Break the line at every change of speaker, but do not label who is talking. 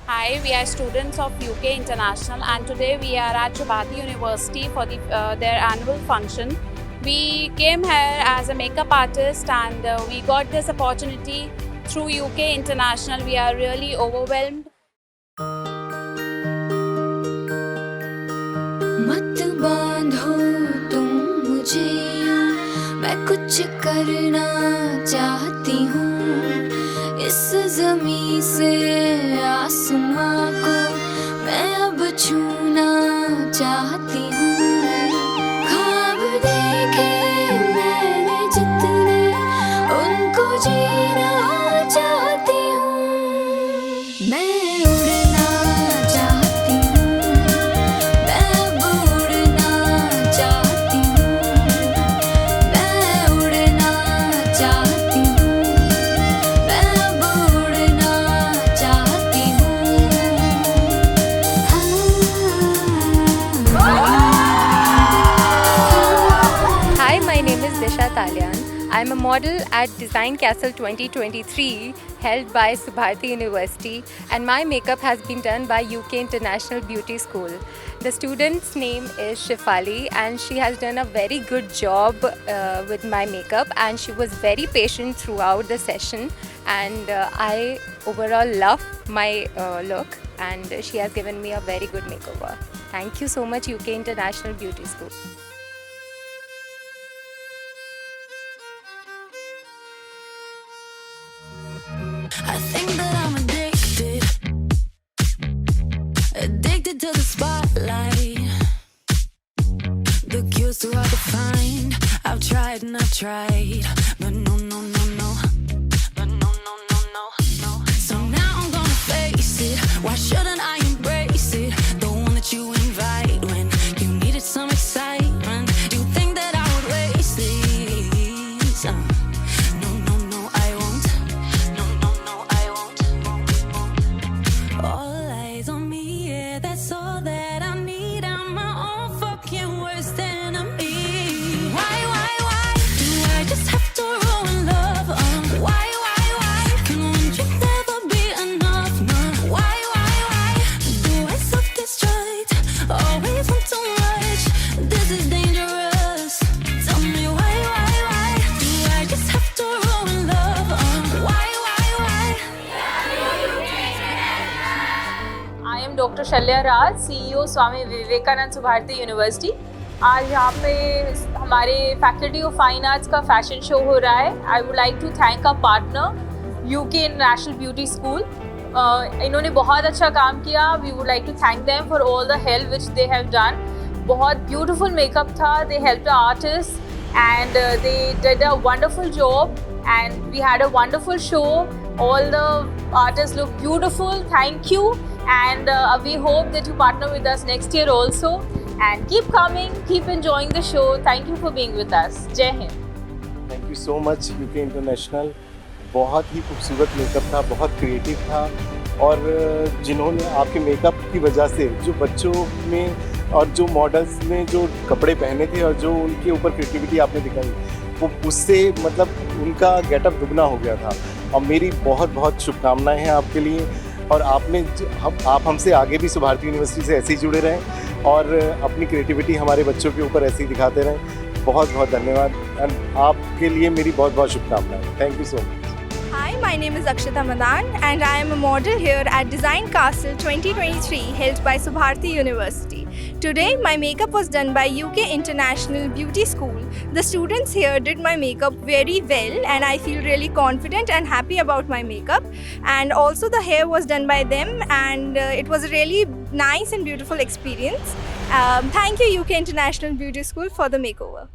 Hi, we are students of UK International and today we are at Subharti University for their annual function. We came here as a makeup artist and we got this opportunity through UK International. We are really overwhelmed.
मत बांधो तुम मुझे, मैं कुछ करना चाहती हूँ। इस ज़मीं से आसमां को मैं अब छूना चाहती हूँ। ख्वाब देखे मैंने जितने, उनको जीना चाहती हूँ। मैं
I'm a model at Design Castle 2023 held by Subharti University, and my makeup has been done by UK International Beauty School. The student's name is Shefali and she has done a very good job with my makeup, and she was very patient throughout the session, and I overall love my look, and she has given me a very good makeover. Thank you so much, UK International Beauty School.
I think that I'm addicted to the spotlight. The cure's too hard to find. I've tried and I've tried, but no. So now I'm gonna face it. Why shouldn't I embrace it? The one that you invite when you needed some excitement. You think that I would waste these? No, I won't. No, I won't. All eyes on me, yeah, that's all that I need. I'm my own fucking worst enemy. Why do I just have to ruin love? Why? Can one drink never be enough? No. Why? Do I self-destruct? Always want too much. This is dangerous. Tell me why? Do I just have to ruin love? Why?
I am Dr. Shalya Raj, CEO Swami Vivekanand Subharti University. आज यहाँ पे हमारे faculty of fine arts का fashion show हो रहा है। I would like to thank a partner UK international beauty school. इन्होंने बहुत अच्छा काम किया। We would like to thank them for all the help which they have done. बहुत ब्यूटीफुल मेकअप था। They help the artist and they did a wonderful job and we had a wonderful show. All the artists look beautiful. Thank you, and we hope that you partner with us next year also, and keep coming, keep enjoying the show. Thank you for being with us. Jai Hind.
Thank you so much UK international. बहुत ही खूबसूरत makeup था, बहुत creative था, और जिन्होंने आपके makeup की वजह से जो बच्चों में और जो मॉडल्स ने जो कपड़े पहने थे और जो उनके ऊपर क्रिएटिविटी आपने दिखाई, वो उससे मतलब उनका गेटअप दुगना हो गया था। और मेरी बहुत बहुत शुभकामनाएं हैं आपके लिए, और आप हमसे आगे भी सुभारती यूनिवर्सिटी से ऐसे ही जुड़े रहें और अपनी क्रिएटिविटी हमारे बच्चों के ऊपर ऐसे ही दिखाते रहें। बहुत बहुत धन्यवाद, एंड आपके लिए मेरी बहुत बहुत शुभकामनाएं। Thank you so much.
Hi, my name is Akshita Madan and I am a model here at Design Castle 2023 held by Subharti University. Today, my makeup was done by UK International Beauty School. The students here did my makeup very well and I feel really confident and happy about my makeup. And also the hair was done by them, and it was a really nice and beautiful experience. Thank you UK International Beauty School for the makeover.